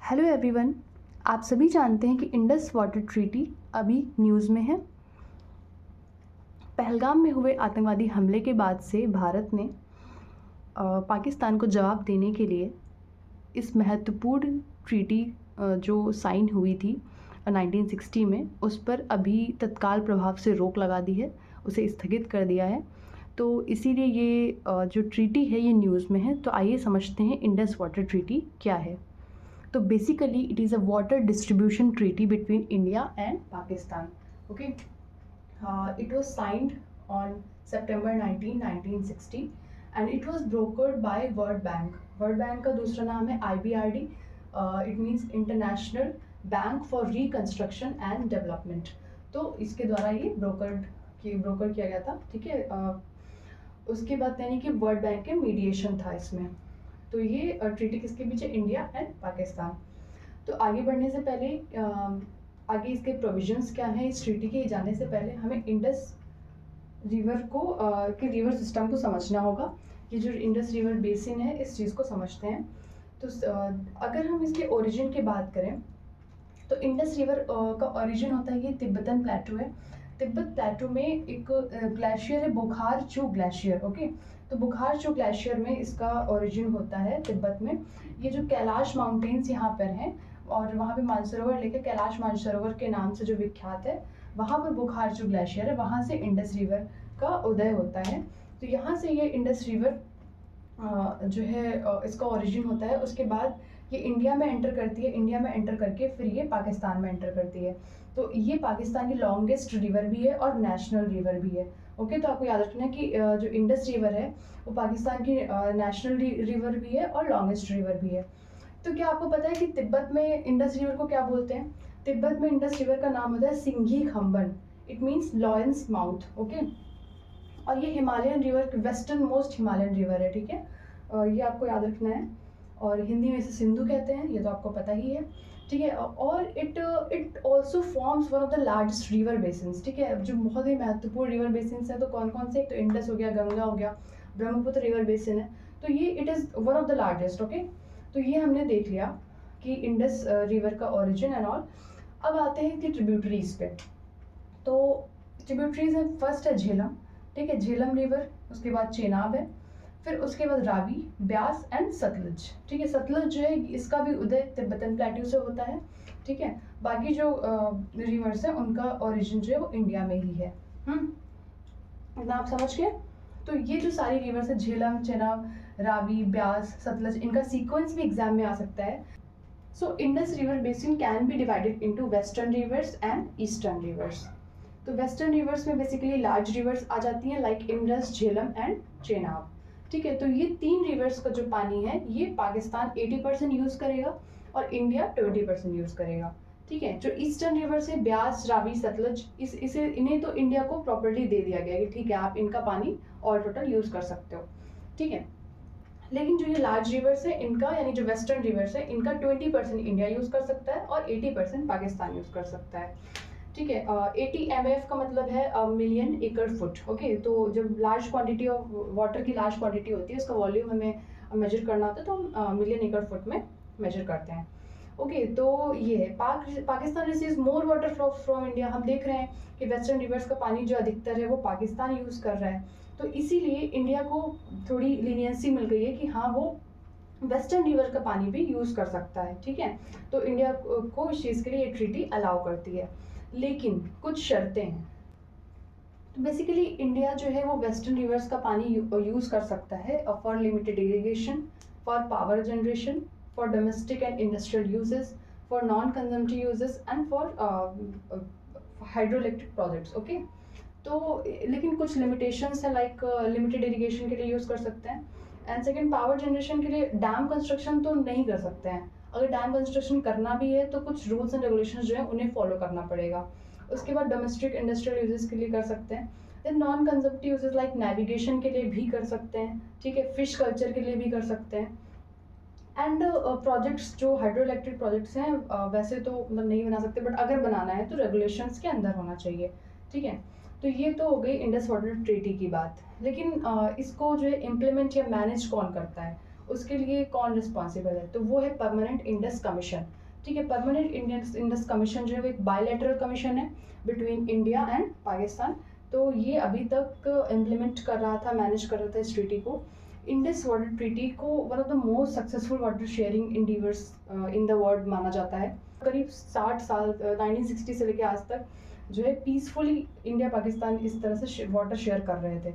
Hello everyone. आप सभी जानते हैं कि इंडस वाटर ट्रीटी अभी न्यूज़ में है। पहलगाम में हुए आतंकवादी हमले के बाद से भारत ने पाकिस्तान को जवाब देने के लिए इस महत्वपूर्ण ट्रीटी जो साइन हुई थी 1960 में, उस पर अभी तत्काल प्रभाव से रोक लगा दी है, उसे स्थगित कर दिया है। तो इसीलिए ये जो ट्रीटी है ये न्यूज़ में है। तो आइए समझते हैं इंडस वाटर ट्रीटी क्या है। तो basically it is a water distribution treaty between India and Pakistan. Okay, it was signed on September 19, 1960 and it was brokered by World Bank. World Bank का दूसरा नाम है IBRD. It means International Bank for Reconstruction and Development. तो इसके द्वारा ये broker किया गया था, ठीक है। उसके बाद यानी कि वर्ल्ड बैंक के मीडिएशन था इसमें। तो ये ट्रीटी किसके बीच है? India and Pakistan. तो आगे बढ़ने से पहले आगे इसके प्रोविजंस क्या हैं इस ट्रीटी के जाने से पहले हमें इंडस रिवर के रिवर सिस्टम को समझना होगा। ये जो इंडस रिवर बेसिन है इस चीज़ को समझते हैं। तो अगर हम इसके ओरिजिन की बात करें तो इंडस रिवर का ओरिजिन होता है ये तिब्बतन प्लेटू है। तिब्बत प्लेटू में एक ग्लेशियर है, बुखारचू ग्लेशियर। ओके, तो बुखारचू ग्लेशियर में इसका ओरिजिन होता है तिब्बत में। ये जो कैलाश माउंटेन्स यहाँ पर हैं और वहाँ पे मानसरोवर लेके कैलाश मानसरोवर के नाम से जो विख्यात है, वहाँ पर बुखारचू ग्लेशियर है, वहाँ से इंडस रिवर का उदय होता है। तो यहाँ से ये इंडस रिवर जो है इसका ओरिजिन होता है। उसके बाद ये इंडिया में एंटर करती है, इंडिया में एंटर करके फिर ये पाकिस्तान में एंटर करती है। तो ये पाकिस्तान की लॉन्गेस्ट रिवर भी है और नेशनल रिवर भी है। ओके, तो आपको याद रखना है कि जो इंडस रिवर है वो पाकिस्तान की नेशनल रिवर भी है और लॉन्गेस्ट रिवर भी है। तो क्या आपको पता है कि तिब्बत में इंडस रिवर को क्या बोलते हैं? तिब्बत में इंडस रिवर का नाम होता है Singhi Khamban. It means lion's mouth. Okay, और ये Himalayan river, western most Himalayan river है, ठीक है। ये आपको याद रखना है। और हिंदी में इसे सिंधु कहते हैं, ये तो आपको पता ही है, ठीक है। और it also forms one of the largest river basins, ठीक है। जो बहुत ही महत्वपूर्ण रिवर बेसिन्स हैं तो कौन कौन से? तो इंडस हो गया, गंगा हो गया, ब्रह्मपुत्र रिवर बेसिन है। तो ये it is one of the largest. Okay, तो ये हमने देख लिया कि इंडस रिवर का ओरिजिन एंड ऑल। अब आते हैं कि ट्रिब्यूटरीज पे। तो ट्रिब्यूटरीज है, फर्स्ट है झेलम, ठीक है, झेलम रिवर। उसके बाद चेनाब है, फिर उसके बाद रावी, ब्यास एंड सतलज, ठीक है। सतलज जो है इसका भी उदय तिब्बतन प्लेट्यू से होता है, ठीक है। बाकी जो रिवर्स है उनका ओरिजिन जो है वो इंडिया में ही है। इतना आप समझ गए? तो ये जो सारी रिवर्स है, झेलम, चेनाब, रावी, ब्यास, सतलज, इनका सीक्वेंस भी एग्जाम में आ सकता है। So Indus river basin can be divided into western rivers and eastern rivers. तो वेस्टर्न रिवर्स में बेसिकली लार्ज रिवर्स आ जाती हैं लाइक इंडस, झेलम एंड चेनाब, ठीक है। तो ये तीन रिवर्स का जो पानी है ये पाकिस्तान 80% यूज़ करेगा और इंडिया 20% यूज़ करेगा, ठीक है। जो ईस्टर्न रिवर्स है, ब्यास, रावी, सतलज, इन्हें तो इंडिया को प्रॉपर्ली दे दिया गया कि ठीक है आप इनका पानी और टोटल यूज़ कर सकते हो, ठीक है। लेकिन जो ये लार्ज रिवर्स है इनका, यानी जो वेस्टर्न रिवर्स है इनका 20% इंडिया यूज़ कर सकता है और 80% पाकिस्तान यूज़ कर सकता है, ठीक है। 80 MF का मतलब है मिलियन एकड़ फुट। ओके, तो जब लार्ज क्वांटिटी ऑफ वाटर की लार्ज क्वांटिटी होती है उसका वॉल्यूम हमें मेजर करना होता है तो हम मिलियन एकड़ फुट में मेजर करते हैं। ओके, तो ये है Pakistan receives more water from India. हम देख रहे हैं कि वेस्टर्न रिवर्स का पानी जो अधिकतर है वो पाकिस्तान यूज़ कर रहा है। तो इसीलिए इंडिया को थोड़ी लीनियंसी मिल गई है कि हाँ वो वेस्टर्न रिवर का पानी भी यूज़ कर सकता है, ठीक है। तो इंडिया को इस चीज़ के लिए ये ट्रीटी अलाउ करती है, लेकिन कुछ शर्तें हैं। तो बेसिकली इंडिया जो है वो वेस्टर्न रिवर्स का पानी यूज़ कर सकता है for limited irrigation, for power generation, for domestic and industrial uses, for non consumptive uses and for hydro electric projects. Okay, तो लेकिन कुछ लिमिटेशंस है लाइक लिमिटेड इरिगेशन के लिए यूज़ कर सकते हैं एंड सेकेंड पावर जनरेशन के लिए डैम कंस्ट्रक्शन तो नहीं कर सकते हैं। अगर डैम कंस्ट्रक्शन करना भी है तो कुछ रूल्स एंड रेगुलेशंस जो है उन्हें फॉलो करना पड़ेगा। उसके बाद डोमेस्टिक इंडस्ट्रियल यूजेस के लिए कर सकते हैं। Then non consumptive uses like navigation के लिए भी कर सकते हैं, ठीक है, फिश कल्चर के लिए भी कर सकते हैं। एंड प्रोजेक्ट्स जो हाइड्रो इलेक्ट्रिक प्रोजेक्ट्स हैं वैसे तो मतलब नहीं बना सकते, बट अगर बनाना है तो रेगुलेशंस के अंदर होना चाहिए, ठीक है। तो ये तो हो गई इंडस वाटर ट्रीटी की बात। लेकिन इसको जो है इम्प्लीमेंट या मैनेज कौन करता है उसके लिए कौन रिस्पॉन्सिबल है, तो वो है परमानेंट इंडस कमीशन। ठीक है, परमानेंट इंडस कमीशन जो है वो एक बायलैटरल कमीशन है बिटवीन इंडिया एंड पाकिस्तान। तो ये अभी तक इम्प्लीमेंट कर रहा था, मैनेज कर रहा था इस ट्रीटी को। इंडस वाटर ट्रीटी को one of the most successful water sharing endeavours in the world माना जाता है। करीब 60 साल 1960 से लेकर आज तक जो है पीसफुली इंडिया पाकिस्तान इस तरह से वाटर शेयर कर रहे थे।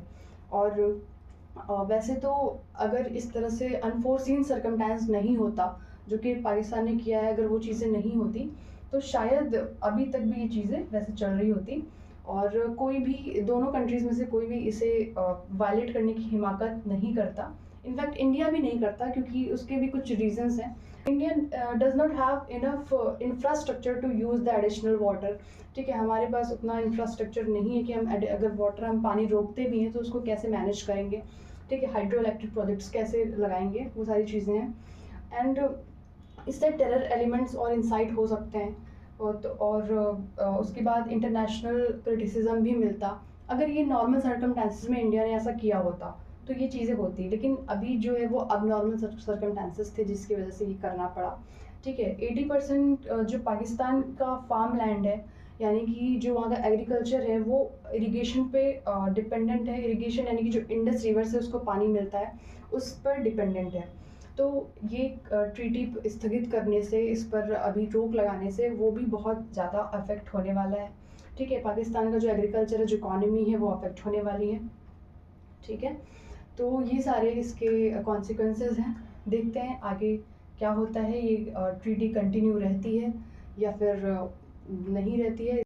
और वैसे तो अगर इस तरह से अनफोर्सीन सर्कमस्टेंस नहीं होता जो कि पाकिस्तान ने किया है, अगर वो चीज़ें नहीं होती तो शायद अभी तक भी ये चीज़ें वैसे चल रही होती और कोई भी दोनों कंट्रीज़ में से कोई भी इसे वायलेट करने की हिमाकत नहीं करता। इनफैक्ट इंडिया भी नहीं करता क्योंकि उसके भी कुछ रीजंस हैं। India does not have enough infrastructure to use the additional water. ठीक है, हमारे पास उतना इंफ्रास्ट्रक्चर नहीं है कि हम अगर वाटर हम पानी रोकते भी हैं तो उसको कैसे मैनेज करेंगे। ठीक है, हाइड्रो इलेक्ट्रिक प्रोजेक्ट्स कैसे लगाएंगे, वो सारी चीज़ें हैं। एंड इससे टेरर एलिमेंट्स और इंसाइट हो सकते हैं और उसके बाद इंटरनेशनल क्रिटिसिज्म भी मिलता। अगर ये नॉर्मल सर्कमस्टेंसेस में इंडिया ने ऐसा किया होता तो ये चीज़ें होती, लेकिन अभी जो है वो अब नॉर्मल सर्कमस्टेंसेस थे जिसकी वजह से ये करना पड़ा। ठीक है, 80% जो पाकिस्तान का फार्म लैंड है, यानी कि जो वहाँ का एग्रीकल्चर है वो इरिगेशन पे डिपेंडेंट है। इरिगेशन यानी कि जो इंडस रिवर से उसको पानी मिलता है उस पर डिपेंडेंट है। तो ये ट्रीटी स्थगित करने से, इस पर अभी रोक लगाने से वो भी बहुत ज़्यादा अफेक्ट होने वाला है। ठीक है, पाकिस्तान का जो एग्रीकल्चर है, जो इकॉनमी है वो अफेक्ट होने वाली है। ठीक है, तो ये सारे इसके कॉन्सिक्वेंसेस हैं। देखते हैं आगे क्या होता है, ये ट्रीटी कंटिन्यू रहती है या फिर नहीं रहती है।